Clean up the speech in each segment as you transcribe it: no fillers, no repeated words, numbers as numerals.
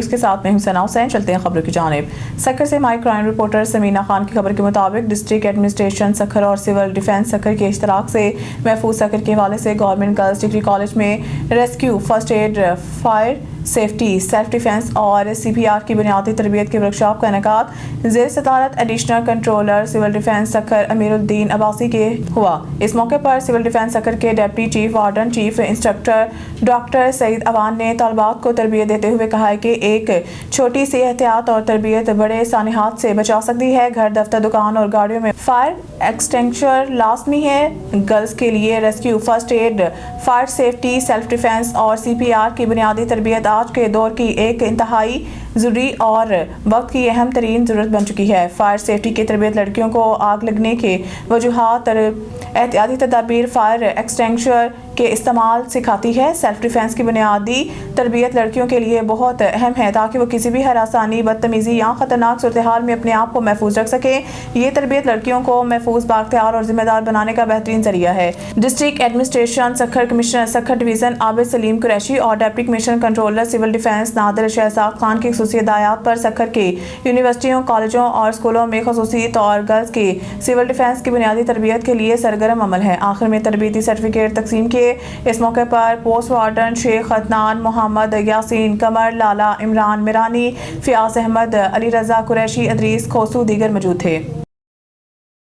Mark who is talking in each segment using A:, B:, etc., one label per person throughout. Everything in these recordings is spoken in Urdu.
A: نیوز کے ساتھ میں حسین حسین. چلتے ہیں خبروں کی جانب. سکھر سے ہماری کرائم رپورٹر سمینا خان کی خبر کے مطابق ڈسٹرکٹ ایڈمنسٹریشن سکھر اور سول ڈیفنس سکھر کے اشتراک سے محفوظ سکھر کے حوالے سے گورنمنٹ گرلز ڈگری کالج میں rescue, first aid, fire safety, self defence اور CPR کی بنیادی تربیت کے ورکشاپ کا انعقاد زیر صدارت additional controller civil defence Sukkur Amir Uddin Abbasi کے ہوا. اس موقع پر سول ڈیفنس سکھر کے deputy chief warden chief instructor doctor Saeed Awan نے طالبات کو تربیت دیتے ہوئے کہا کہ ایک چھوٹی سی احتیاط اور تربیت بڑے سانحات سے بچا سکتی ہے. گھر، دفتر، دکان اور گاڑیوں میں فائر ایکسٹنگوشر لازمی ہے. گرلز کے لیے rescue, first aid, fire safety, self defence اور CPR کی بنیادی تربیت آج کے دور کی ایک انتہائی ضروری اور وقت کی اہم ترین ضرورت بن چکی ہے. فائر سیفٹی کی تربیت لڑکیوں کو آگ لگنے کے وجوہات، احتیاطی تدابیر، فائر ایکسٹنگوشر کے استعمال سکھاتی ہے. سیلف ڈیفنس کی بنیادی تربیت لڑکیوں کے لیے بہت اہم ہے تاکہ وہ کسی بھی ہراسانی، بدتمیزی یا خطرناک صورتحال میں اپنے آپ کو محفوظ رکھ سکیں. یہ تربیت لڑکیوں کو محفوظ، بااختیار اور ذمہ دار بنانے کا بہترین ذریعہ ہے. District administration Sukkur commissioner Sukkur division Abid Salim Qureshi اور deputy commissioner controller civil defence Nadir Shahzad Khan کی خصوصی ہدایات پر سکھر کے یونیورسٹیوں، کالجوں اور اسکولوں میں خصوصی طور گرلز کی سول ڈیفنس کی بنیادی تربیت کے لیے سرگرم عمل ہے. آخر میں تربیتی سرٹیفکیٹ تقسیم کیے. اس موقع پر پوسٹ وارڈن شیخ عدنان محمد یاسین قمر، لالا عمران میرانی، فیاض احمد، علی رضا قریشی، ادریس کھوسو دیگر موجود تھے.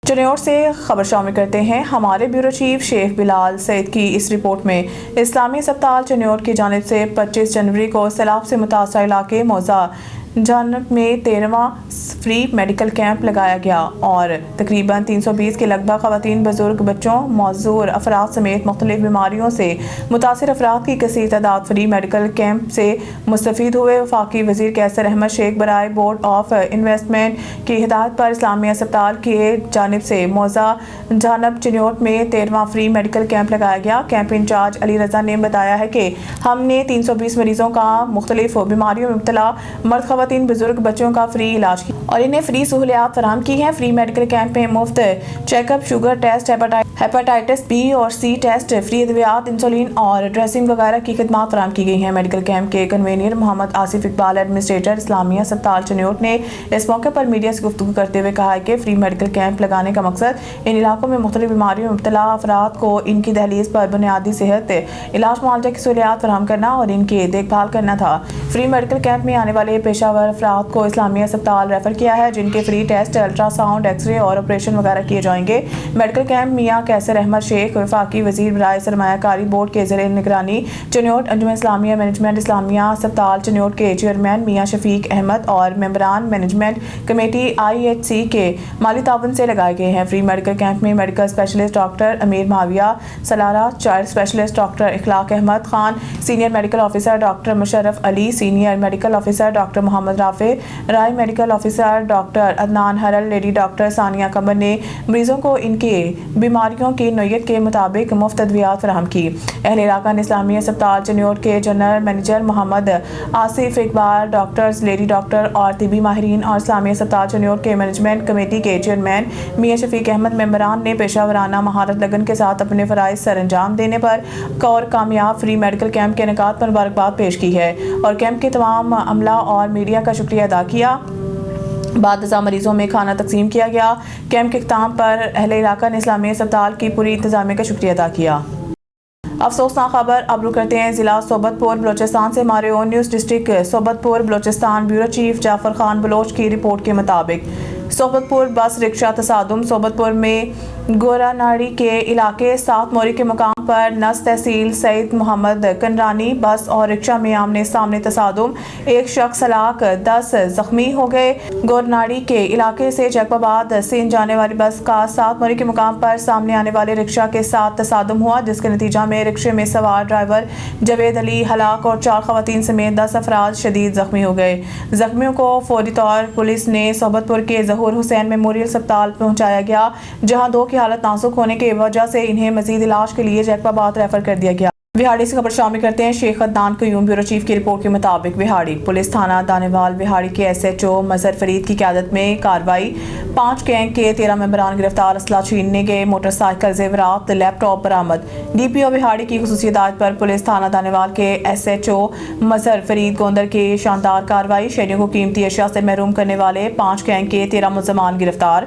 A: چنیوٹ سے خبر شامل کرتے ہیں. ہمارے بیورو چیف شیخ بلال سعید کی اس رپورٹ میں اسلامی ہسپتال چنیوٹ کی جانب سے 25 جنوری کو سیلاب سے متاثرہ علاقے موضع جانب میں 13واں فری میڈیکل کیمپ لگایا گیا اور تقریباً 320 کے لگ بھگ خواتین، بزرگ، بچوں، معذور افراد سمیت مختلف بیماریوں سے متاثر افراد کی کثیر تعداد فری میڈیکل کیمپ سے مستفید ہوئے. وفاقی وزیر قیصر احمد شیخ برائے بورڈ آف انویسٹمنٹ کی ہدایت پر اسلامیہ ہسپتال کی جانب سے موضع جانب چنیوٹ میں 13واں فری میڈیکل کیمپ لگایا گیا. کیمپ انچارج علی رضا نے بتایا ہے کہ ہم نے 320 مریضوں کا مختلف بیماریوں میں مبتلا مرد، خواتین، بزرگ، بچوں کا فری علاج کیا اور انہیں فری سہولیات فراہم کی ہیں. فری میڈیکل کیمپ میں مفت check up, sugar test, hepatitis B اور C ٹیسٹ، فری ادویات، انسولین اور ڈریسنگ وغیرہ کی خدمات فراہم کی گئی ہیں. میڈیکل کیمپ کے کنوینر محمد آصف اقبال، ایڈمنسٹریٹر اسلامیہ ہسپتال چنیوٹ نے اس موقع پر میڈیا سے گفتگو کرتے ہوئے کہا کہ فری میڈیکل کیمپ لگانے کا مقصد ان علاقوں میں مختلف بیماریوں میں مبتلا افراد کو ان کی دہلیز پر بنیادی صحت، علاج، معالجہ کی سہولیات فراہم کرنا اور ان کی دیکھ بھال کرنا تھا. فری میڈیکل کیمپ میں آنے والے پیشہ ور افراد کو اسلامیہ ہسپتال ریفر کیا ہے جن کے free test, ultra sound, X ray اور آپریشن وغیرہ کیے جائیں گے. میڈیکل کیمپ میاں قیصر احمد شیخ، وفاقی وزیر برائے سرمایہ کاری بورڈ کے زیر نگرانی چنیوٹ، انجمن اسلامیہ مینجمنٹ اسلامیہ ہسپتال چنیوٹ کے چیئرمین میاں شفیق احمد اور ممبران مینجمنٹ کمیٹی IHC کے مالی تعاون سے لگائے گئے ہیں. فری میڈیکل کیمپ میں medical specialist doctor Amir Muawiya Salara, child specialist doctor Akhlaq Ahmed Khan, senior medical officer doctor Musharraf Ali, senior medical officer doctor Muhammad Rafay Rai, medical officer doctor Adnan Haral, lady doctor Sania Qamar نے مریضوں کو ان کی بیماریوں کی نوعیت کے مطابق مفت ادویات فراہم کی. اہل علاقہ نے اسلامیہ ہسپتال چنیوٹ کے general manager Muhammad Asif Iqbal, doctors, lady doctor اور طبی ماہرین اور اسلامیہ ہسپتال چنیوٹ کے مینجمنٹ کمیٹی کے چیئرمین میاں شفیق احمد ممبران نے پیشہ ورانہ مہارت لگن کے ساتھ اپنے فرائض سر انجام دینے پر اور کامیاب فری میڈیکل کیمپ کے انعقاد پر مبارکباد پیش کی ہے اور کیمپ کے تمام عملہ اور میڈیا کا شکریہ ادا کیا. بعد ازاں مریضوں میں کھانا تقسیم کیا گیا. کیمپ کے اختتام پر اہل علاقہ نے اسلامیہ ہسپتال کی پوری انتظامیہ کا شکریہ ادا کیا. افسوسناک خبر اب رخ کرتے ہیں ضلع صوبت پور بلوچستان سے. ہمارے اون نیوز ڈسٹرکٹ صوبت پور بلوچستان بیورو چیف جعفر خان بلوچ کی رپورٹ کے مطابق صوبت پور بس رکشہ تصادم. صوبت پور میں گورا ناڑی کے علاقے 7 موری کے مقام پر نس تحصیل سعید محمد کنرانی بس اور رکشہ میں آمنے سامنے تصادم. ایک شخص ہلاک، 10 زخمی ہو گئے. گورناڑی کے علاقے سے جیکوباد سندھ جانے والی بس کا 7 موری کے مقام پر سامنے آنے والے رکشہ کے ساتھ تصادم ہوا جس کے نتیجہ میں رکشے میں سوار ڈرائیور جاوید علی ہلاک اور 4 خواتین سمیت 10 افراد شدید زخمی ہو گئے. زخمیوں کو فوری طور پولیس نے صوبت پور کے ظہور حسین میموریل ہسپتال پہنچایا گیا جہاں 2 کی حالت نازک ہونے کی وجہ سے انہیں مزید علاج کے لیے جیکوباد ریفر کر دیا گیا. وہاڑی سے خبر شامل کرتے ہیں۔ شیخ عدنان قیوم بیورو چیف کی رپورٹ کے مطابق وہاڑی پولیس تھانہ دانیوال وہاڑی کے ایس ایچ او مظہر فرید کی قیادت میں کارروائی، 5 گینگ کے 13 ممبران گرفتار، اسلحہ چھیننے گئے، موٹر سائیکل، زیورات، لیپ ٹاپ برآمد۔ ڈی پی او وہاڑی کی خصوصی ہدایت پر پولیس تھانہ دانیوال کے ایس ایچ او مظہر فرید گوندر کی شاندار کارروائی، شہریوں کو قیمتی اشیاء سے محروم کرنے والے 5 گینگ کے 13 ملزمان گرفتار۔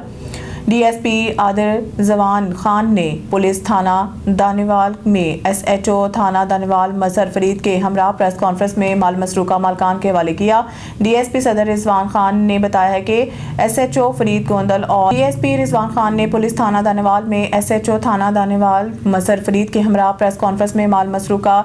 A: ڈی ایس پی عادل زوان خان نے پولیس تھانہ دانیوال میں ایس ایچ او تھانہ دانیوال مظہر فرید کے ہمراہ پریس کانفرنس میں مال مسروقہ مالکان کے حوالے کیا۔ ڈی ایس پی صدر رضوان خان نے بتایا ہے کہ S H O Farid Gondal اور D S P Rizwan Khan نے پولیس تھانہ دانیوال میں ایس ایچ او تھانہ دانیوال مظہر فرید کے ہمراہ پریس کانفرنس میں مال مسروقہ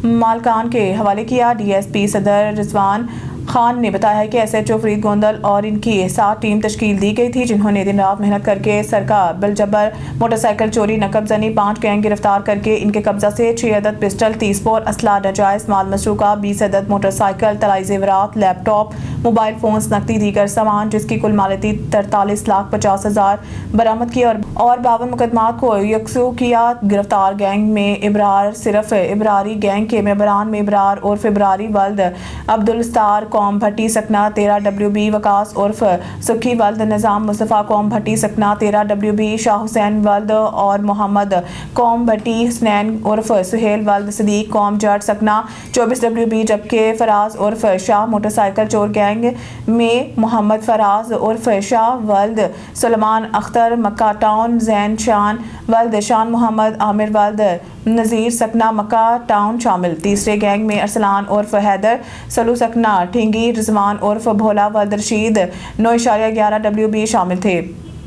A: مالکان کے حوالے کیا۔ ڈی ایس پی صدر رضوان خان نے بتایا کہ S H O Farid Gondal اور ان کی 7 ٹیم تشکیل دی گئی تھی، جنہوں نے دن رات محنت کر کے سرقہ، بالجبر، موٹر سائیکل چوری، نقب زنی، 5 گینگ گرفتار کر کے ان کے قبضہ سے 6 عدد پسٹل، 30 بور اسلحہ ناجائز مال مسروقہ، 20 عدد موٹر سائیکل، طلائی زیورات، لیپ ٹاپ، موبائل فونز، نقدی دیگر سامان جس کی کل مالیتی 43,50,000 برآمد کی اور 52 مقدمات کو یکسو کیا۔ گرفتار گینگ میں ابرار صرف ابراری گینگ کے ممبران میں ابرار عرف ابراری ولد عبدالستار قوم بھٹی سکنہ 13 WB، وکاس عرف سکھی ولد نظام مصطفیٰ قوم بھٹی سکنہ 13 WB، شاہ حسین ولد اور محمد قوم بھٹی حسنین عرف سہیل ولد صدیق قوم جٹ سکنہ 24 WB، جبکہ فراز عرف شاہ موٹر سائیکل چور گینگ میں محمد فراز عرف شاہ ولد سلمان اختر مکہ ٹاؤن، زین شان ولد شان محمد عامر ولد نذیر سکنہ مکہ ٹاؤن شامل۔ تیسرے گینگ میں ارسلان عرف حیدر سلو سکنہ ٹھینگی، رضوان عرف بھولا ولد رشید 9.11 WB شامل تھے۔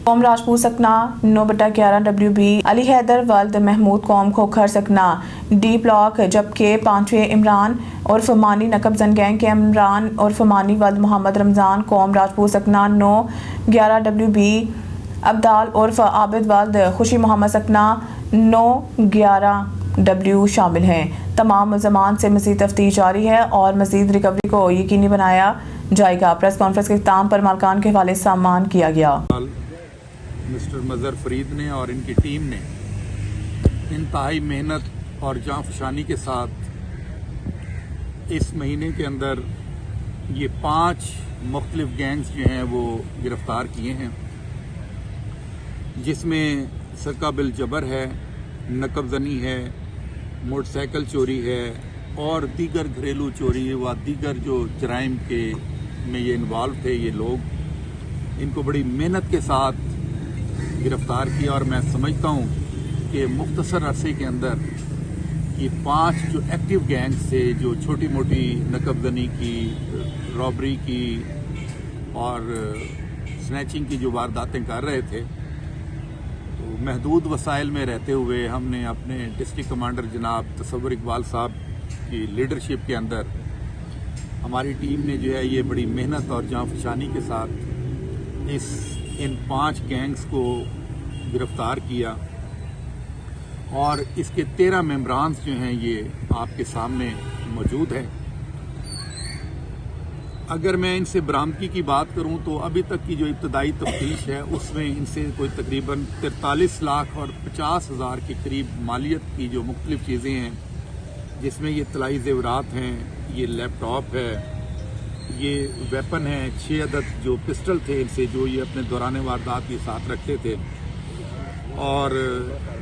A: قوم راجپوت سکنہ 9/11 WB، علی حیدر ولد محمود قوم کھوکھر سکنہ ڈی بلاک، جبکہ 5ویں عمران عرف مانی نقب زن گینگ کے عمران عرف مانی ولد محمد رمضان قوم راجپوت سکنہ 9/11 WB، عبدال عرف عابد ولد خوشی محمد سکنہ 9/11 W شامل ہیں۔ تمام ملزمان سے مزید تفتیش جاری ہے اور مزید ریکوری کو یقینی بنایا جائے گا۔ پریس کانفرنس کے اختتام پر مالکان کے حوالے سامان کیا گیا۔
B: مسٹر مظہر فرید نے اور ان کی ٹیم نے انتہائی محنت اور جاں فشانی کے ساتھ اس مہینے کے اندر یہ 5 مختلف گینگز جو ہیں وہ گرفتار کیے ہیں، جس میں سرقہ بالجبر ہے، نقب زنی ہے، موٹر سائیکل چوری ہے اور دیگر گھریلو چوری و دیگر جو جرائم کے میں یہ انوالو تھے یہ لوگ، ان کو بڑی محنت کے ساتھ گرفتار کیا۔ اور میں سمجھتا ہوں کہ مختصر عرصے کے اندر یہ 5 جو ایکٹیو گینگ سے جو چھوٹی موٹی نقب زنی کی، رابری کی اور سنیچنگ کی جو وارداتیں کر رہے تھے، تو محدود وسائل میں رہتے ہوئے ہم نے اپنے ڈسٹرکٹ کمانڈر جناب تصور اقبال صاحب کی لیڈرشپ کے اندر ہماری ٹیم نے جو ہے یہ بڑی محنت اور جاں فشانی کے ساتھ ان 5 گینگز کو گرفتار کیا اور اس کے 13 ممبرانز جو ہیں یہ آپ کے سامنے موجود ہیں۔ اگر میں ان سے برآمدگی کی بات کروں تو ابھی تک کی جو ابتدائی تفتیش ہے اس میں ان سے کوئی تقریباً 43,50,000 کے قریب مالیت کی جو مختلف چیزیں ہیں، جس میں یہ طلائی زیورات ہیں، یہ لیپ ٹاپ ہے، یہ ویپن ہیں، 6 عدد جو پسٹل تھے ان سے جو یہ اپنے دوران واردات کے ساتھ رکھتے تھے، اور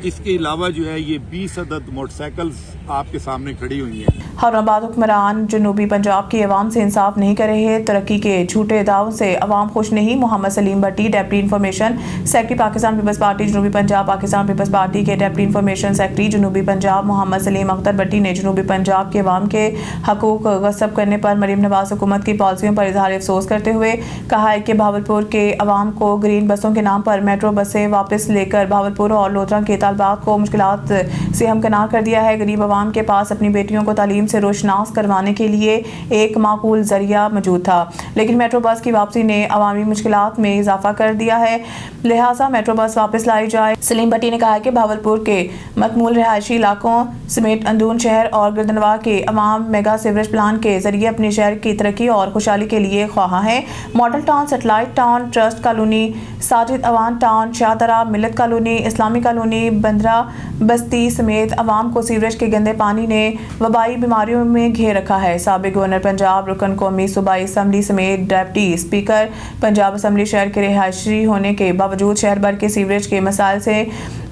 B: اس کے علاوہ جو ہے یہ 20 عدد موٹر سائیکلز آپ کے سامنے کھڑی ہوئی ہیں۔
A: ہارون آباد حکمران جنوبی پنجاب کی عوام سے انصاف نہیں کر رہے، ترقی کے جھوٹے دعووں سے عوام خوش نہیں۔ Muhammad Salim Bhatti, deputy information secretary Pakistan Peoples Party جنوبی پنجاب۔ پاکستان پیپلز پارٹی کے ڈپٹی انفارمیشن سیکرٹری جنوبی پنجاب محمد سلیم اختر بھٹی نے جنوبی پنجاب کے عوام کے حقوق غصب کرنے پر مریم نواز حکومت کی پالیسیوں پر اظہار افسوس کرتے ہوئے کہا ہے کہ بہاولپور کے عوام کو گرین بسوں کے نام پر میٹرو بسیں واپس لے کر بہاولپور اور لودھرا کے طالبات کو مشکلات سے ہمکنار کر دیا ہے۔ غریب عوام کے پاس اپنی بیٹیوں کو تعلیم سے روشناس کروانے کے لیے ایک معقول ذریعہ موجود تھا، لیکن میٹرو بس کی واپسی نے عوامی مشکلات میں اضافہ کر دیا ہے، لہٰذا میٹرو بس واپس لائی جائے۔ سلیم بھٹی نے کہا کہ بہاولپور کے متمول رہائشی علاقوں سمیت اندرون شہر اور گردنوا کے عوام میگا سیوریج پلان کے ذریعے اپنے شہر کی ترقی اور خوشحالی کے لیے خواہاں ہیں۔ Model Town, Satellite Town, Trust Colony, Sajid Awan Town, Shah Dara, Millat Colony, اسلامی کالونی، بندرہ بستی سمیت عوام کو سیوریج کے گندے پانی نے وبائی بیماریوں میں گھیر رکھا ہے۔ سابق گورنر پنجاب، رکن قومی صوبائی اسمبلی سمیت ڈپٹی اسپیکر پنجاب اسمبلی شہر کے رہائشی ہونے کے باوجود شہر بھر کے سیوریج کے مسائل سے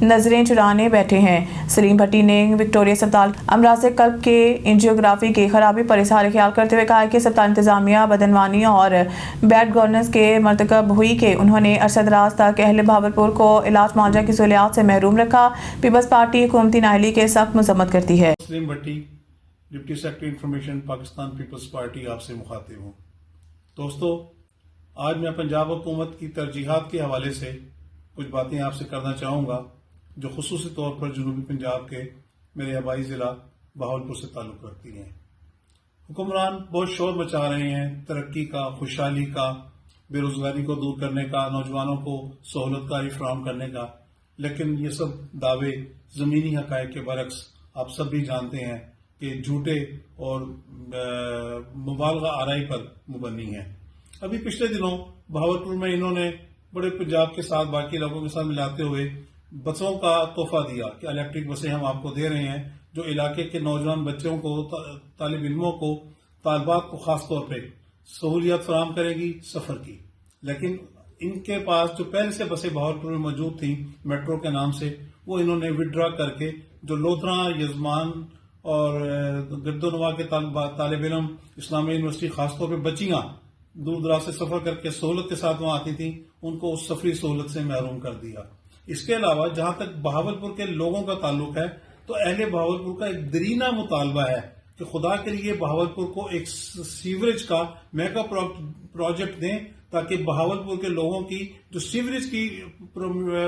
A: نظریں چرانے بیٹھے ہیں۔ سلیم بھٹی نے وکٹوریہ اسپتال امراض قلب کے انجیوگرافی کی خرابی پر اظہار خیال کرتے ہوئے کہا کہ اسپتال انتظامیہ بدعنوانی اور بیڈ گورننس کے مرتکب ہوئی کہ انہوں نے عرصہ دراز تک اہل بہاولپور کو علاج معالجہ کی سہولیات سے محروم رکھا۔ پیپلز پارٹی حکومتی نااہلی کے سخت مذمت کرتی ہے۔
C: Salim Bhatti, deputy secretary information, Pakistan Peoples Party, آپ سے مخاطب ہوں۔ دوستو، آج میں پنجاب حکومت کی ترجیحات کے حوالے سے کچھ باتیں آپ سے کرنا چاہوں گا جو خصوصی طور پر جنوبی پنجاب کے میرے آبائی ضلع بہاولپور سے تعلق رکھتی ہیں۔ حکمران بہت شور مچا رہے ہیں ترقی کا، خوشحالی کا، بے روزگاری کو دور کرنے کا، نوجوانوں کو سہولت کاری فراہم کرنے کا، لیکن یہ سب دعوے زمینی حقائق کے برعکس آپ سب بھی جانتے ہیں کہ جھوٹے اور مبالغہ آرائی پر مبنی ہیں۔ ابھی پچھلے دنوں بہاولپور میں انہوں نے بڑے پنجاب کے ساتھ باقی علاقوں کے ساتھ ملاتے ہوئے بسوں کا تحفہ دیا کہ الیکٹرک بسیں ہم آپ کو دے رہے ہیں جو علاقے کے نوجوان بچوں کو، طالب علموں کو، طالبات کو خاص طور پہ سہولیات فراہم کرے گی سفر کی۔ لیکن ان کے پاس جو پہلے سے بسیں بہاولپور میں موجود تھیں میٹرو کے نام سے، وہ انہوں نے وڈرا کر کے جو لودھراں، یزمان اور گردونواں کے طالب علم اسلامیہ یونیورسٹی خاص طور پہ بچیاں دور دراز سے سفر کر کے سہولت کے ساتھ وہاں آتی تھیں، ان کو اس سفری سہولت سے محروم کر دیا۔ اس کے علاوہ جہاں تک بہاولپور کے لوگوں کا تعلق ہے تو اہل بہاولپور کا ایک درینہ مطالبہ ہے کہ خدا کے لیے بہاولپور کو ایک سیوریج کا میگا پروجیکٹ دیں تاکہ بہاولپور کے لوگوں کی جو سیوریج کی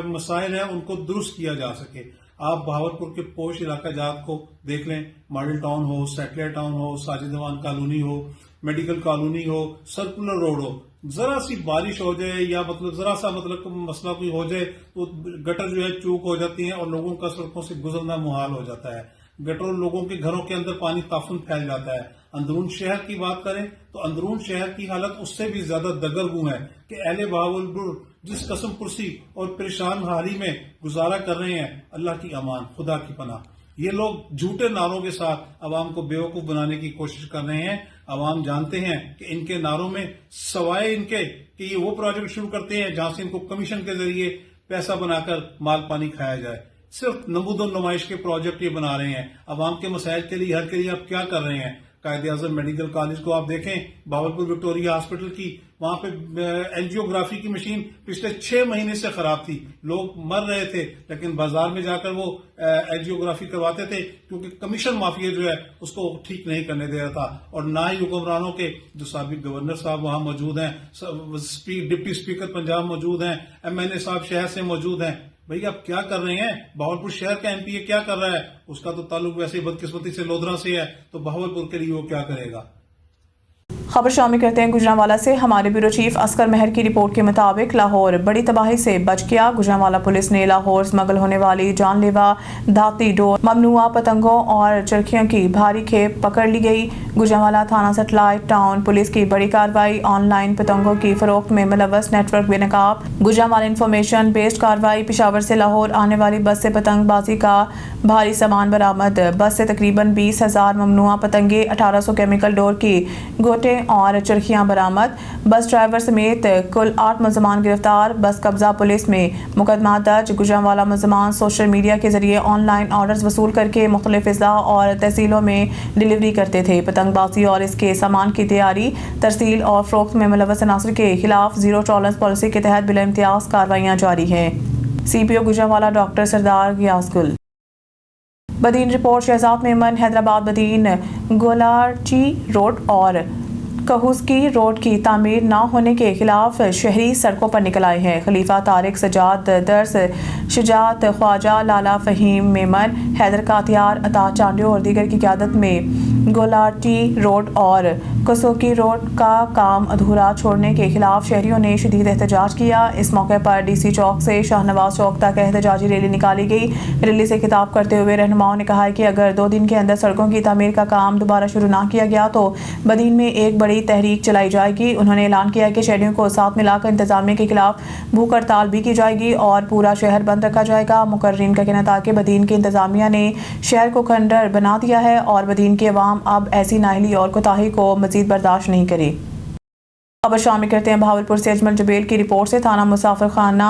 C: مسائل ہیں ان کو درست کیا جا سکے۔ آپ بہاولپور کے پوش علاقہ جات کو دیکھ لیں، ماڈل ٹاؤن ہو، سیٹلائٹ ٹاؤن ہو، ساجد دیوان کالونی ہو، میڈیکل کالونی ہو، سرکولر روڈ ہو، ذرا سی بارش ہو جائے یا ذرا سا مسئلہ کوئی ہو جائے تو گٹر جو ہے چوک ہو جاتی ہیں اور لوگوں کا سڑکوں سے گزرنا محال ہو جاتا ہے۔ گٹر لوگوں کے گھروں کے اندر پانی تعفن پھیل جاتا ہے۔ اندرون شہر کی بات کریں تو اندرون شہر کی حالت اس سے بھی زیادہ دگرگوں ہے کہ اہل بہاولپور جس قسم پرسی اور پریشان حالی میں گزارا کر رہے ہیں، اللہ کی امان، خدا کی پناہ۔ یہ لوگ جھوٹے نعروں کے ساتھ عوام کو بیوقوف بنانے کی کوشش کر رہے ہیں۔ عوام جانتے ہیں کہ ان کے نعروں میں سوائے ان کے کہ یہ وہ پروجیکٹ شروع کرتے ہیں جہاں سے ان کو کمیشن کے ذریعے پیسہ بنا کر مال پانی کھایا جائے، صرف نمود و نمائش کے پروجیکٹ یہ بنا رہے ہیں۔ عوام کے مسائل کے لیے، حل کے لیے آپ کیا کر رہے ہیں؟ قائد اعظم میڈیکل کالج کو آپ دیکھیں، بہاولپور وکٹوریہ ہاسپٹل کی، وہاں پہ اینجیوگرافی کی مشین پچھلے 6 مہینے سے خراب تھی، لوگ مر رہے تھے، لیکن بازار میں جا کر وہ اینجیوگرافی کرواتے تھے کیونکہ کمیشن مافیا جو ہے اس کو ٹھیک نہیں کرنے دے رہا تھا۔ اور نہ ہی حکمرانوں کے جو سابق گورنر صاحب وہاں موجود ہیں، ڈپٹی اسپیکر پنجاب موجود ہیں، MLA صاحب شہر سے موجود ہیں۔ بھئی آپ کیا کر رہے ہیں؟ بہاولپور شہر کا MPA کیا کر رہا ہے؟ اس کا تو تعلق ویسے ہی بدقسمتی سے لودھراں سے ہے، تو بہاولپور کے لیے وہ کیا کرے گا؟
A: خبر شامل کرتے ہیں گجرانوالہ سے۔ ہمارے بیورو چیف اسکر مہر کی رپورٹ کے مطابق لاہور بڑی تباہی سے بچ گیا۔ گجرانوالہ پولیس نے لاہور اسمگل ہونے والی جان لیوا دھاتی ڈور، ممنوعہ پتنگوں اور چرخیوں کی بھاری کھیپ پکڑ لی گئی۔ گجرانوالہ تھانہ سیٹلائٹ ٹاؤن پولیس کی بڑی کارروائی، آن لائن پتنگوں کی فروخت میں ملوث نیٹ ورک بے نقاب۔ گجرانوالہ انفارمیشن بیسڈ کارروائی، پشاور سے لاہور آنے والی بس سے پتنگ بازی کا بھاری سامان برآمد، بس سے تقریباً 20,000 ممنوعہ پتنگیں، 1800 کیمیکل ڈور کی گوٹے اور چرخیاں برآمد۔ بس ڈرائیور سمیت کل 8 ملزمان گرفتار، بس قبضہ پولیس میں مقدمہ درج۔ گجرانوالہ ملزمان سوشل میڈیا کے ذریعے آن لائن آرڈرز وصول کر کے مختلف اضلاع اور تحصیلوں میں ڈیلیوری کرتے تھے۔ پتنگ بازی اور اس کے سامان کی تیاری، ترسیل اور فروخت میں ملوث عناصر کے خلاف زیرو ٹالرنس پالیسی کے تحت بلا امتیاز کارروائیاں جاری ہیں۔ CPO گجرانوالہ ڈاکٹر سردار غیاث گل۔ بدین رپورٹ، شہزاد میمن حیدرآباد بدین گولاچی روڈ اور کہوزکی روڈ کی تعمیر نہ ہونے کے خلاف شہری سڑکوں پر نکل آئے ہیں۔ خلیفہ طارق، سجاد درس، شجاعت خواجہ، لالا فہیم میمن، حیدر کاتیار، عطا چانڈیو اور دیگر کی قیادت میں گولاٹی روڈ اور کسوکی روڈ کا کام ادھورا چھوڑنے کے خلاف شہریوں نے شدید احتجاج کیا۔ اس موقع پر DC چوک سے شاہ نواز چوک تک احتجاجی ریلی نکالی گئی۔ ریلی سے خطاب کرتے ہوئے رہنماؤں نے کہا کہ اگر 2 دن کے اندر سڑکوں کی تعمیر کا کام دوبارہ شروع نہ کیا گیا تو بدین میں ایک بڑی بڑی تحریک چلائی جائے گی. انہوں نے اعلان کیا کہ شہریوں کو ساتھ ملا کر انتظامیہ کے خلاف بھوک ہڑتال بھی کی جائے گی اور پورا شہر بند رکھا جائے گا. مقررین کا کہنا تھا کہ بدین کی انتظامیہ نے شہر کو کھنڈر بنا دیا ہے اور بدین کی عوام اب ایسی نااہلی اور کوتاہی کو مزید برداشت نہیں کرے. خبر شامل کرتے ہیں بہاولپور سے اجمل جبیل کی رپورٹ سے. تھانہ مسافر خانہ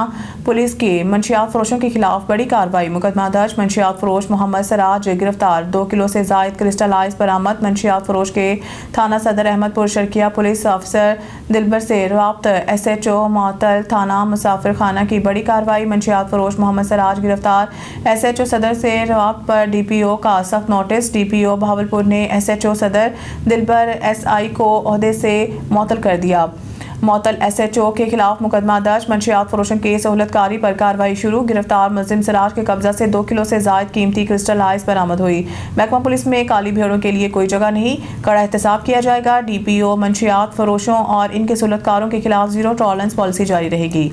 A: پولیس کی منشیات فروشوں کے خلاف بڑی کارروائی. مقدمہ درج. منشیات فروش محمد سراج گرفتار. 2 کلو سے زائد کرسٹل آئس برآمد. منشیات فروش کے تھانہ صدر احمد پور شرکیہ پولیس افسر دلبر سے رابط SHO معطل. تھانہ مسافر خانہ کی بڑی کارروائی. منشیات فروش محمد سراج گرفتار. SHO صدر سے رابط پر DPO کا سخت نوٹس. DPO بہاولپور نے SHO صدر دلبر SI کو عہدے سے معطل کر دیا. معطل SHO کے خلاف مقدمہ درج. منشیات فروشوں کی سہولت کاری پر کارروائی شروع. گرفتار ملزم سراج کے قبضہ سے 2 کلو سے زائد قیمتی کرسٹل آئس برآمد ہوئی. محکمہ پولیس میں کالی بھیڑوں کے لیے کوئی جگہ نہیں. کڑا احتساب کیا جائے گا. DPO منشیات فروشوں اور ان کے سہولت کاروں کے خلاف زیرو ٹالرنس پالیسی جاری رہے گی.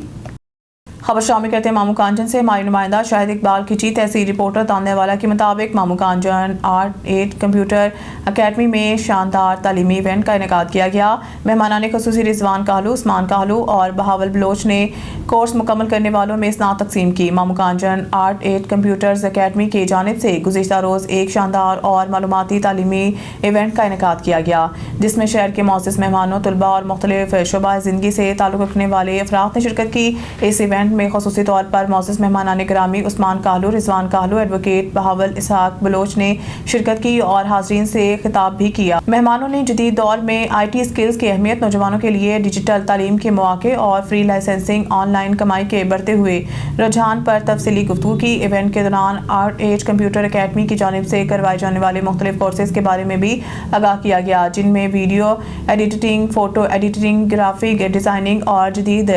A: خبر شامل کرتے ہیں مامو کانجن سے. ہماری نمائندہ شاہد اقبال کھچی تحصیل رپورٹر تاننے والا کے مطابق مامو کانجن آرٹ کمپیوٹر اکیڈمی میں شاندار تعلیمی ایونٹ کا انعقاد کیا گیا. مہمانان خصوصی رضوان کاہلو، عثمان کاہلو اور بہاول بلوچ نے کورس مکمل کرنے والوں میں اسناد تقسیم کی. مامو کانجن آرٹ کمپیوٹرز اکیڈمی کی جانب سے گزشتہ روز ایک شاندار اور معلوماتی تعلیمی ایونٹ کا انعقاد کیا گیا جس میں شہر کے معزز مہمانوں، طلباء اور مختلف شعبہ زندگی سے تعلق رکھنے والے افراد نے شرکت کی. اس ایونٹ میں خصوصی طور پر معزز مہمانان گرامی عثمان کاہلو، رضوان کاہلو، ایڈوکیٹ بہاول اسحاق بلوچ نے شرکت کی اور حاضرین سے خطاب بھی کیا. مہمانوں نے جدید دور میں IT سکلز کی اہمیت، نوجوانوں کے لیے ڈیجیٹل تعلیم کے مواقع اور فری لائسنسنگ، آن لائن کمائی کے بڑھتے ہوئے رجحان پر تفصیلی گفتگو کی. ایونٹ کے دوران آرٹ کمپیوٹر اکیڈمی کی جانب سے کروائے جانے والے مختلف کورسز کے بارے میں بھی آگاہ کیا گیا جن میں video editing, photo editing, graphic designing اور جدید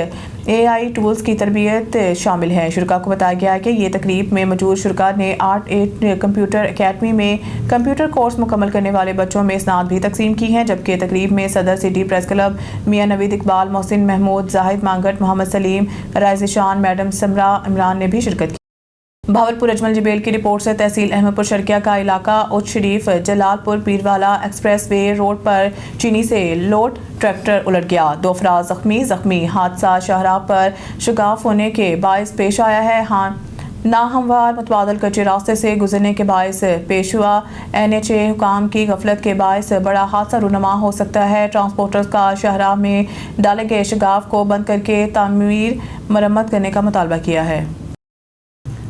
A: AI ٹولز کی تربیت شامل ہے. شرکاء کو بتایا گیا کہ یہ تقریب میں موجود شرکاء نے آرٹ کمپیوٹر اکیڈمی میں کمپیوٹر کورس مکمل کرنے والے بچوں میں اسناد بھی تقسیم کی ہیں. جبکہ تقریب میں صدر سٹی پریس کلب میاں نوید اقبال، محسن محمود، زاہد مانگٹ، محمد سلیم، رائز شان، میڈم سمرا عمران نے بھی شرکت کی. بہاولپور اجمل جبیل کی رپورٹ سے. تحصیل احمد پور شرکیہ کا علاقہ اچ شریف جلال پور پیروالہ ایکسپریس وے روڈ پر چینی سے لوڈ ٹریکٹر الٹ گیا. 2 افراد زخمی. حادثہ شاہراہ پر شگاف ہونے کے باعث پیش آیا ہے. ناہموار متبادل کچے راستے سے گزرنے کے باعث پیش ہوا. NHA حکام کی غفلت کے باعث بڑا حادثہ رونما ہو سکتا ہے. ٹرانسپورٹرز کا شاہراہ میں ڈالے گئے شگاف کو بند کر کے تعمیر مرمت کرنے کا مطالبہ کیا ہے.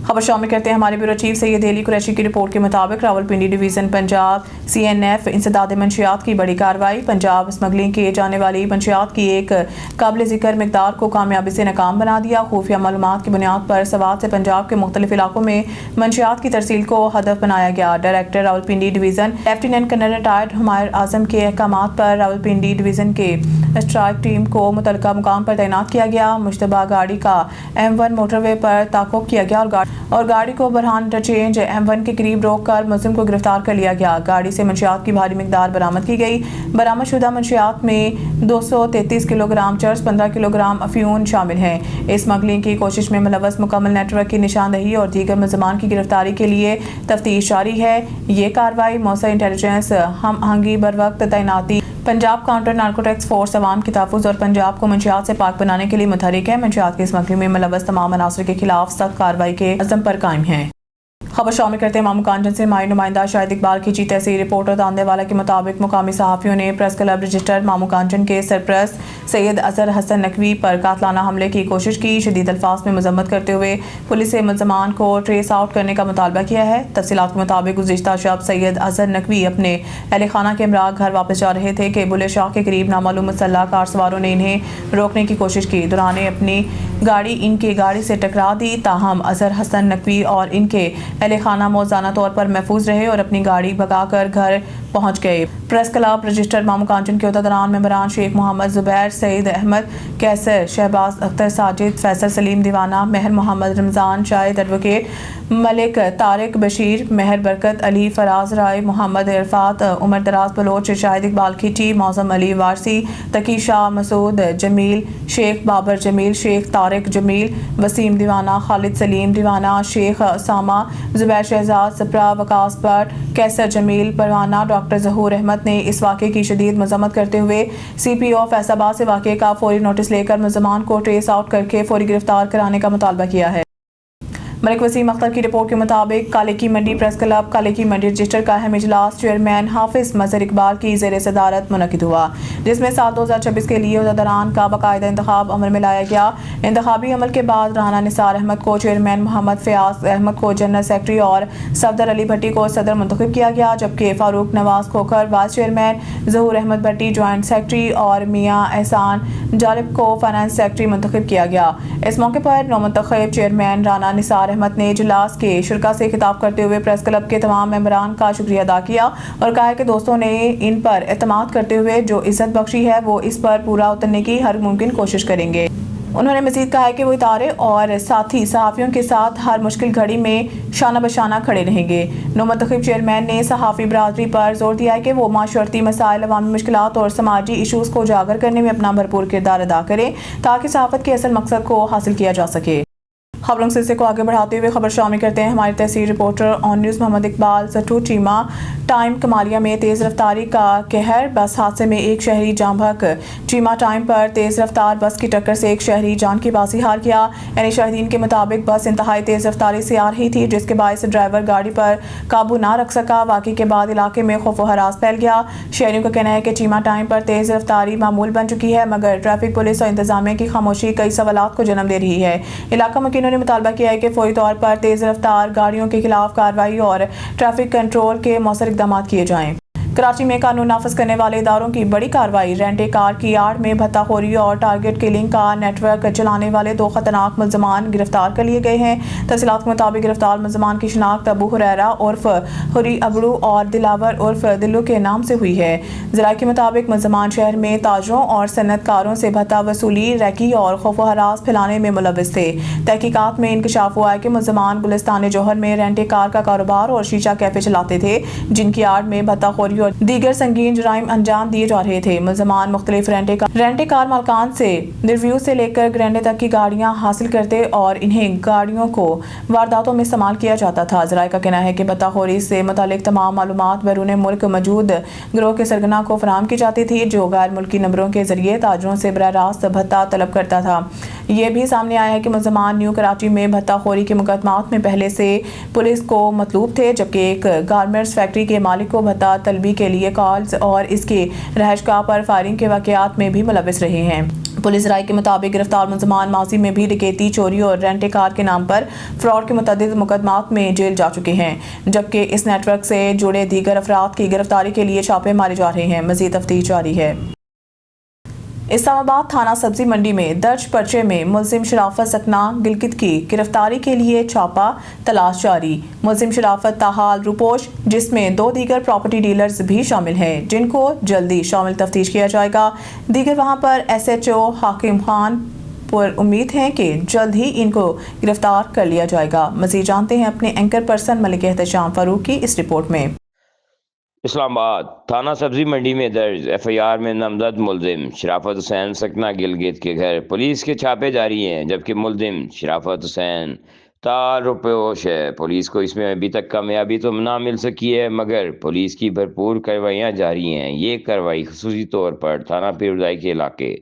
A: خبر شامل کرتے ہیں ہمارے بیورو چیف سید علی قریشی کی رپورٹ کے مطابق راولپنڈی ڈویژن پنجاب CNF انسداد منشیات کی بڑی کارروائی. پنجاب اسمگلنگ کیے جانے والی منشیات کی ایک قابل ذکر مقدار کو کامیابی سے ناکام بنا دیا. خفیہ معلومات کی بنیاد پر سوات سے پنجاب کے مختلف علاقوں میں منشیات کی ترسیل کو ہدف بنایا گیا. Director Rawalpindi division lieutenant colonel retired Humair Azam کے احکامات پر راولپنڈی ڈویژن کے اسٹرائک ٹیم کو متعلقہ مقام پر تعینات کیا گیا. مشتبہ گاڑی کا M1 موٹر وے پر تعاقب کیا گیا اور گاڑی کو برہان انٹرچینج M1 کے قریب روک کر ملزم کو گرفتار کر لیا گیا. گاڑی سے منشیات کی بھاری مقدار برآمد کی گئی. برآمد شدہ منشیات میں 233 کلو گرام چرس، 15 کلو گرام افیون شامل ہیں. اسمگلنگ کی کوشش میں ملوث مکمل نیٹ ورک کی نشاندہی اور دیگر ملزمان کی گرفتاری کے لیے تفتیش جاری ہے. یہ کارروائی موثر انٹیلیجنس، ہم آہنگی، بروقت تعیناتی، پنجاب کاؤنٹر نارکوٹکس فورس، عوام کے تحفظ اور پنجاب کو منشیات سے پاک بنانے کے لیے متحرک ہے. منشیات کی اسمگلنگ میں ملوث تمام عناصر کے خلاف سخت کارروائی کے عزم پر قائم ہیں. خبر شامل کرتے ہیں مامو کانجن سے. ہماری نمائندہ شاہد اقبال کھچی تحصیل رپورٹر تاندے والا کے مطابق مقامی صحافیوں نے پریس کلب رجسٹرڈ مامو کانجن کے سرپرست سید اظہر حسن نقوی پر قاتلانہ حملے کی کوشش کی. شدید الفاظ میں مذمت کرتے ہوئے پولیس سے ملزمان کو ٹریس آؤٹ کرنے کا مطالبہ کیا ہے. تفصیلات کے مطابق گزشتہ شب سید اظہر نقوی اپنے اہل خانہ کے ہمراہ گھر واپس جا رہے تھے کہ بلے شاہ کے قریب نامعلوم مسلح کار سواروں نے انہیں روکنے کی کوشش کی. دوران اپنی گاڑی ان کی گاڑی سے ٹکرا دی. تاہم اظہر حسن نقوی اور ان کے اہل خانہ موزانہ طور پر محفوظ رہے اور اپنی گاڑی بھگا کر گھر پہنچ گئے. پریس کلب رجسٹرڈ مامو کانچن کے عہدیداران ممبران شیخ محمد زبیر، سعید احمد کیسر، شہباز اختر ساجد، فیصل سلیم دیوانہ، مہر محمد رمضان، شاہد ایڈوکیٹ ملک طارق بشیر، مہر برکت علی، فراز رائے، محمد عرفات، عمر دراز بلوچ، شاہد اقبال کھیٹی، معظم علی وارسی، تقی شاہ، مسعود جمیل، شیخ بابر جمیل، شیخ طارق جمیل، وسیم دیوانہ، خالد سلیم دیوانہ، شیخ اسامہ، زبیر شہزاد، سپرا، وقاص بٹ، کیسر جمیل، پروانہ، ڈاکٹر ظہور احمد نے اس واقعے کی شدید مذمت کرتے ہوئے سی پی او فیصل آباد سے واقعے کا فوری نوٹس لے کر ملزمان کو ٹریس آؤٹ کر کے فوری گرفتار کرانے کا مطالبہ کیا ہے۔ ملک وسیم اختر کی رپورٹ کے مطابق کالے کی منڈی پریس کلب کالے کی منڈی رجسٹر کا اہم اجلاس چیئرمین حافظ مظہر اقبال کی زیر صدارت منعقد ہوا، جس میں سال 2026 کے لیے عہدیداران کا باقاعدہ انتخاب عمل میں لایا گیا۔ انتخابی عمل کے بعد رانا نثار احمد کو چیئرمین، محمد فیاض احمد کو جنرل سیکرٹری اور صفدر علی بھٹی کو صدر منتخب کیا گیا، جبکہ فاروق نواز کھوکھر وائس چیئرمین، ظہور احمد بھٹی جوائنٹ سیکرٹری اور میاں احسان جالب کو فائنانس سیکرٹری منتخب کیا گیا۔ اس موقع پر نومنتخب چیئرمین رانا نثار احمد نے اجلاس کے شرکاء سے خطاب کرتے ہوئے پریس کلب کے تمام ممبران کا شکریہ ادا کیا اور کہا کہ دوستوں نے ان پر اعتماد کرتے ہوئے جو عزت بخشی ہے وہ اس پر پورا اترنے کی ہر ممکن کوشش کریں گے۔ انہوں نے مزید کہا کہ وہ ادارے اور ساتھی صحافیوں کے ساتھ ہر مشکل گھڑی میں شانہ بشانہ کھڑے رہیں گے۔ نومنتخب چیئرمین نے صحافی برادری پر زور دیا کہ وہ معاشرتی مسائل، عوامی مشکلات اور سماجی ایشوز کو اجاگر کرنے میں اپنا بھرپور کردار ادا کریں تاکہ صحافت کے اصل مقصد کو حاصل کیا جا سکے۔ خبروں کے سلسلے کو آگے بڑھاتے ہوئے خبر شامل کرتے ہیں ہمارے تحصیل رپورٹر آن نیوز محمد اقبال۔ سٹھو چیمہ ٹائم کمالیہ میں تیز رفتاری کا قہر، بس حادثے میں ایک شہری جاں بحق۔ چیمہ ٹائم پر تیز رفتار بس کی ٹکر سے ایک شہری جان کی باسی ہار گیا، یعنی شاہدین کے مطابق بس انتہائی تیز رفتاری سے آ رہی تھی جس کے باعث ڈرائیور گاڑی پر قابو نہ رکھ سکا۔ واقعے کے بعد علاقے میں خوف و ہراس پھیل گیا۔ شہریوں کا کہنا ہے کہ چیمہ ٹائم پر تیز رفتاری معمول بن چکی ہے، مگر ٹریفک پولیس اور انتظامیہ کی خاموشی کئی سوالات کو جنم دے رہی ہے۔ علاقہ مکینوں نے مطالبہ کیا ہے کہ فوری طور پر تیز رفتار گاڑیوں کے خلاف کارروائی اور ٹریفک کنٹرول کے مؤثر اقدامات کیے جائیں۔ کراچی میں قانون نافذ کرنے والے اداروں کی بڑی کارروائی، رینٹ کار کی آڑ میں بھتہ خوری اور ٹارگٹ کلنگ کا نیٹ ورک چلانے والے 2 خطرناک ملزمان گرفتار کر لیے گئے ہیں۔ تفصیلات کے مطابق گرفتار ملزمان کی شناخت ابو ہریرہ عرف ہری ابڑو اور دلاور عرف دلو کے نام سے ہوئی ہے۔ ذرائع کے مطابق ملزمان شہر میں تاجروں اور صنعت کاروں سے بھتہ وصولی، ریکی اور خوف و ہراس پھیلانے میں ملوث تھے۔ تحقیقات میں انکشاف ہوا ہے کہ ملزمان گلستان جوہر میں رینٹ کار کا کاروبار اور شیشہ کیفے چلاتے تھے، جن کی آڑ میں بھتہ خوری اور دیگر سنگین جرائم انجام دیے جا رہے تھے۔ ملزمان مختلف رینٹ کار مالکان سے ریویو سے لے کر گرینڈے تک کی گاڑیاں حاصل کرتے اور انہیں گاڑیوں کو وارداتوں میں استعمال کیا جاتا تھا۔ ذرائع کا کہنا ہے کہ بھتہ خوری سے متعلق تمام معلومات بیرون ملک موجود گروہ کے سرگنا کو فراہم کی جاتی تھی، جو غیر ملکی نمبروں کے ذریعے تاجروں سے براہ راست بھتہ طلب کرتا تھا۔ یہ بھی سامنے آیا ہے کہ ملزمان نیو کراچی میں بھتہ خوری کے مقدمات میں پہلے سے پولیس کو مطلوب تھے، جبکہ ایک گارمنٹس فیکٹری کے مالک کو بھتہ طلبی کے لیے کالز اور اس کے رہائشگاہ پر فائرنگ کے واقعات میں بھی ملوث رہے ہیں۔ پولیس رائے کے مطابق گرفتار ملزمان ماضی میں بھی ڈکیتی، چوری اور رینٹ کار کے نام پر فراڈ کے متعدد مقدمات میں جیل جا چکے ہیں، جبکہ اس نیٹ ورک سے جڑے دیگر افراد کی گرفتاری کے لیے چھاپے مارے جا رہے ہیں۔ مزید تفتیش جاری ہے۔ اسلام آباد تھانہ سبزی منڈی میں درج پرچے میں ملزم شرافت سکنا گلگت کی گرفتاری کے لیے چھاپا تلاش جاری۔ ملزم شرافت تاحال روپوش، جس میں 2 دیگر پراپرٹی ڈیلرز بھی شامل ہیں، جن کو جلدی شامل تفتیش کیا جائے گا۔ دیگر وہاں پر ایس ایچ او حاکم خان پر امید ہیں کہ جلد ہی ان کو گرفتار کر لیا جائے گا۔ مزید جانتے ہیں اپنے اینکر پرسن ملک احتشام فاروق کی اس رپورٹ میں۔
D: اسلام آباد تھانہ سبزی منڈی میں درج ایف آئی آر میں نامزد ملزم شرافت حسین سکنا گلگت کے گھر پولیس کے چھاپے جاری ہیں، جبکہ ملزم شرافت حسین تاحال روپوش ہے۔ پولیس کو اس میں ابھی تک کامیابی تو نہ مل سکی ہے، مگر پولیس کی بھرپور کارروائیاں جاری ہیں۔ یہ کارروائی خصوصی طور پر تھانہ پیرودائی کے علاقے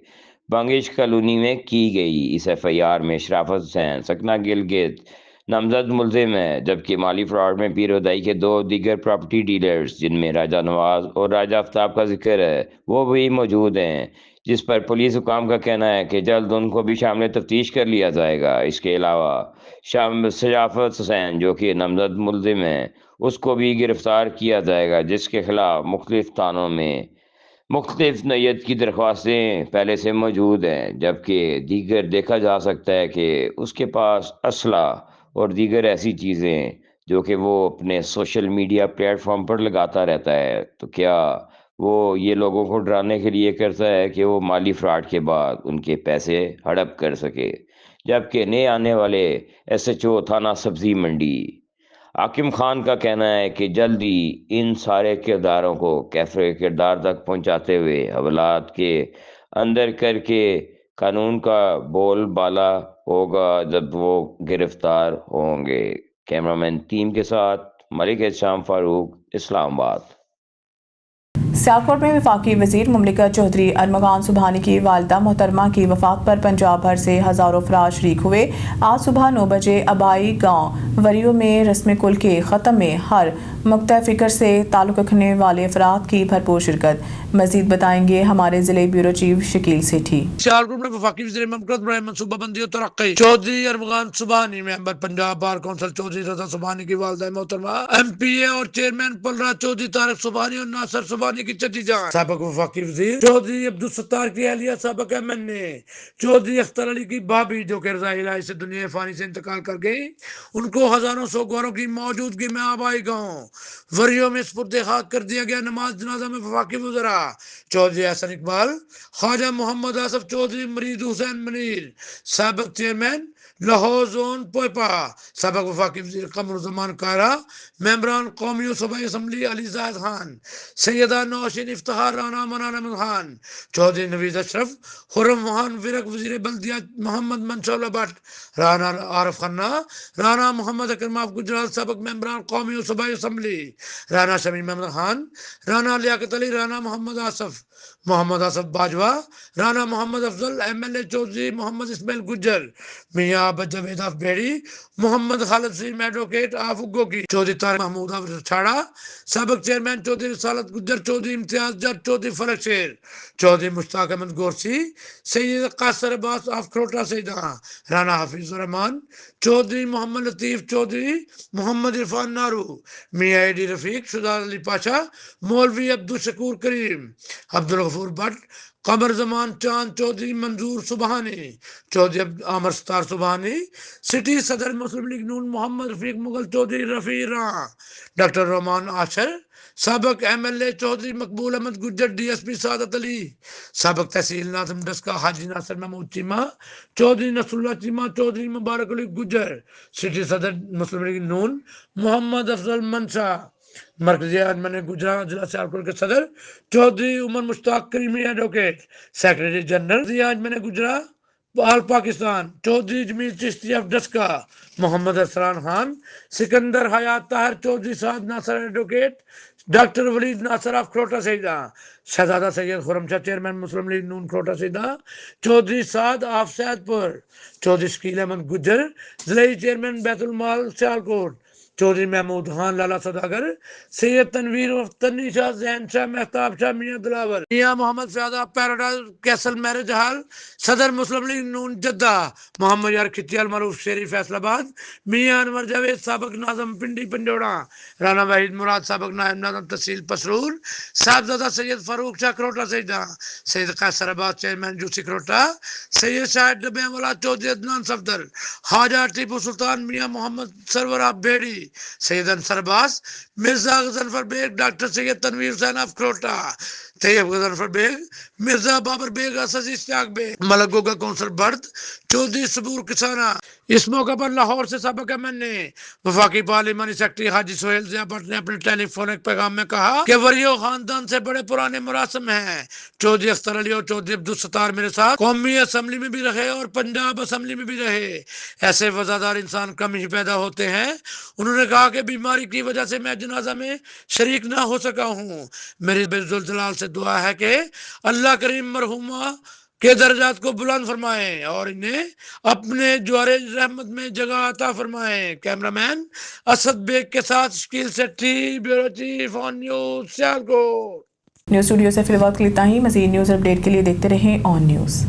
D: بانگش کالونی میں کی گئی۔ اس ایف آئی آر میں شرافت حسین سکنا گلگت نامزد ملزم ہے، جبکہ مالی فراڈ میں پیرودائی کے 2 دیگر پراپرٹی ڈیلرز، جن میں راجہ نواز اور راجہ آفتاب کا ذکر ہے، وہ بھی موجود ہیں، جس پر پولیس حکام کا کہنا ہے کہ جلد ان کو بھی شامل تفتیش کر لیا جائے گا۔ اس کے علاوہ شرافت حسین، جو کہ نامزد ملزم ہے، اس کو بھی گرفتار کیا جائے گا، جس کے خلاف مختلف تھانوں میں مختلف نوعیت کی درخواستیں پہلے سے موجود ہیں، جبکہ دیگر دیکھا جا سکتا ہے کہ اس کے پاس اسلحہ اور دیگر ایسی چیزیں جو کہ وہ اپنے سوشل میڈیا پلیٹ فارم پر لگاتا رہتا ہے۔ تو کیا وہ یہ لوگوں کو ڈرانے کے لیے کرتا ہے کہ وہ مالی فراڈ کے بعد ان کے پیسے ہڑپ کر سکے؟ جبکہ نئے آنے والے ایس ایچ او تھانہ سبزی منڈی حاکم خان کا کہنا ہے کہ جلد ہی ان سارے کرداروں کو کیفے کردار تک پہنچاتے ہوئے حوالات کے اندر کر کے قانون کا بول بالا ہوگا جب وہ گرفتار ہوں گے۔ کیمرامین ٹیم کے ساتھ ملک احتشام فاروق، اسلام آباد۔
A: سیالکوٹ میں وفاقی وزیر مملکت چودھری ارمغان سبحانی کی والدہ محترمہ کی وفات پر پنجاب بھر سے ہزاروں افراد شریک ہوئے۔ آج صبح 9 بجے آبائی گاؤں وریو میں رسم کل کے ختم میں ہر نقطہ فکر سے تعلق رکھنے والے افراد کی بھرپور شرکت۔ مزید بتائیں گے ہمارے ضلع بیورو چیف شکیل سیٹھی۔
E: سیالکوٹ میں وفاقی وزیر مملکت برائے منصوبہ بندی و ترقی چودھری ارمغان سبحانی، ممبر پنجاب بار کونسل چودھری رضا سبحانی کی والدہ محترمہ ایم پی اے اور چیئرمین پلراج چودھری طارق سبحانی اور ناصر سبحانی کی چچی جان، سابق وفاقی وزیر چودھری عبدالستار کی اہلیہ سابق ایم این اے چودھری اختر علی کی بھابھی جو کہ رضا الہی سے دنیا فانی سے انتقال کر گئی، ان کو ہزاروں سوگواروں کی موجودگی میں آبائی گاؤں وریوں میں سپرد خاک کر دیا گیا۔ نماز جنازہ میں وفاقی وزراء چودھری احسن اقبال، خواجہ محمد آصف چودھری، مرید حسین منیر، سابق چیئرمین لاہور زون پوپا، سابق وفاقی وزیر قمر الزمان کائرہ، ممبران قومی و صوبائی اسمبلی علی زاہد خان، سیدہ نوشین افتخار رانا، منان احمد خان، چودھری نوید اشرف، خرم وہان ورک، وزیر بلدیہ محمد منصور بٹ، رانا عارف خنہ، رانا محمد اکرم آف گجرات، سابق ممبران قومی و صوبائی assembly Rana Shamim Muhammad Khan, Rana Liaquat Ali, Rana Muhammad Asif Bajwa, Rana Muhammad Afzal, M L A Chaudhry Muhammad Ismail Gujjar, Mian Abdul Javed of Beri, Muhammad Khalid Saim advocate of اگو کی، چودھری طارق محمود آف چھاڑا، سابق چیئرمین چودھری رسالت گجر، چودھری امتیاز جٹ، چودھری فلک شیر، چودھری مشتاق Ahmad Gorsi, Syed Qasir Abbas of Kharota Syeda, Rana Hafeez ur-Rehman, Chaudhry Muhammad Latif, Chaudhry Muhammad Irfan Naru, Mian A D Rafiq, Shujaat Ali Pasha, Maulvi Abdul Shakoor Karim, Abdul Ghafoor Butt, Qamar Zaman Chand, Chaudhry Manzoor Subhani, Chaudhry Amir Sattar Subhani, city صدر مسلم لیگ نون محمد رفیق مغل، چودھری رفیع راں، ڈاکٹر رومان آشر، سابق M L A Chaudhry Maqbool Ahmad Gujjar, D S P Saadat Ali, سابق تحصیل ناظم ڈسکا حاجی ناصر محمود چیمہ، چودھری نصر اللہ چیمہ، چودھری مبارک علی گجر، سٹی صدر مسلم لیگ نون محمد افضل منشا، مرکزی انجمن گجرات ضلع سیالکوٹ کے صدر Chaudhry Umar Mushtaq Karimi advocate, secretary general انجمن Gujrat all Pakistan Chaudhry Jamil Chishti of Daska, Muhammad Arslan Khan, Sikandar Hayat Tahir, Chaudhry Saad Nasir advocate, doctor Walid Nasir of Kharota Syeda, Shahzada Syed Khurram Shah chairman Muslim league نون کھروٹا سیدہ، چودھری سعد آف سید پور، چودھری شکیل احمد گجر، ضلعی چیئرمین بیت المال سیالکوٹ، چودھری محمود خان لالا سوداگر، سید تنویر وفتنی شاہ، زین شاہ، مہتاب شاہ، Mian Dilawar, Mian Muhammad Fayyaz Paradise Castle marriage hall, صدر مسلم لیگ نون جدہ، محمد یار کھتیال معروف شیری فیصل آباد، میاں انور جاوید، سابق ناظم پنڈی پنجوڑا، رانا وحید مراد، سابق نائب ناظم تحصیل پسرور، صاحبزادہ سید فاروق شاہ کھروٹا سیدہ، سید قیصر عباس چیئرمین جوسی کھروٹا، سید شاہد ڈبیاں والا، چودھری عدنان صفدر، خواجہ ٹیپو سلطان، میاں محمد Sarwar of Beri, Syed Ansar Abbas, Mirza Ghazanfar Baig, doctor Syed Tanveer Hussain of Kharota, Tayyab Ghazanfar Baig, Mirza Babar Baig, Asad Ishtiaq Baig, Malik Goga council برد، چودھری صبور کسانہ۔ اس موقع پر لاہور سے سابق ایم این اے وفاقی پارلیمانی secretary Haji Sohail Zia but نے اپنے ٹیلی فونک پیغام میں کہا کہ وریو خاندان سے بڑے پرانے مراسم ہیں۔ چودھری اختر علی اور چودھری عبدالستار میرے ساتھ قومی اسمبلی میں بھی رہے اور پنجاب اسمبلی میں بھی رہے۔ ایسے وفادار انسان کم ہی پیدا ہوتے ہیں۔ انہوں نے کہا کہ بیماری کی وجہ سے میں جنازہ میں شریک نہ ہو سکا ہوں۔ میری ذوالجلال سے دعا ہے کہ اللہ کریم مرحومہ کے درجات کو بلند فرمائیں اور انہیں اپنے جوار رحمت میں جگہ عطا فرمائیں۔ کیمرامین اسد بیگ کے ساتھ شکیل سیٹھی، بیورو چیف آن نیوز سیالکوٹ۔
A: نیوز اسٹوڈیو سے فی الوقت اتنا ہی۔ مزید نیوز اپڈیٹ کے لیے دیکھتے رہیں آن نیوز۔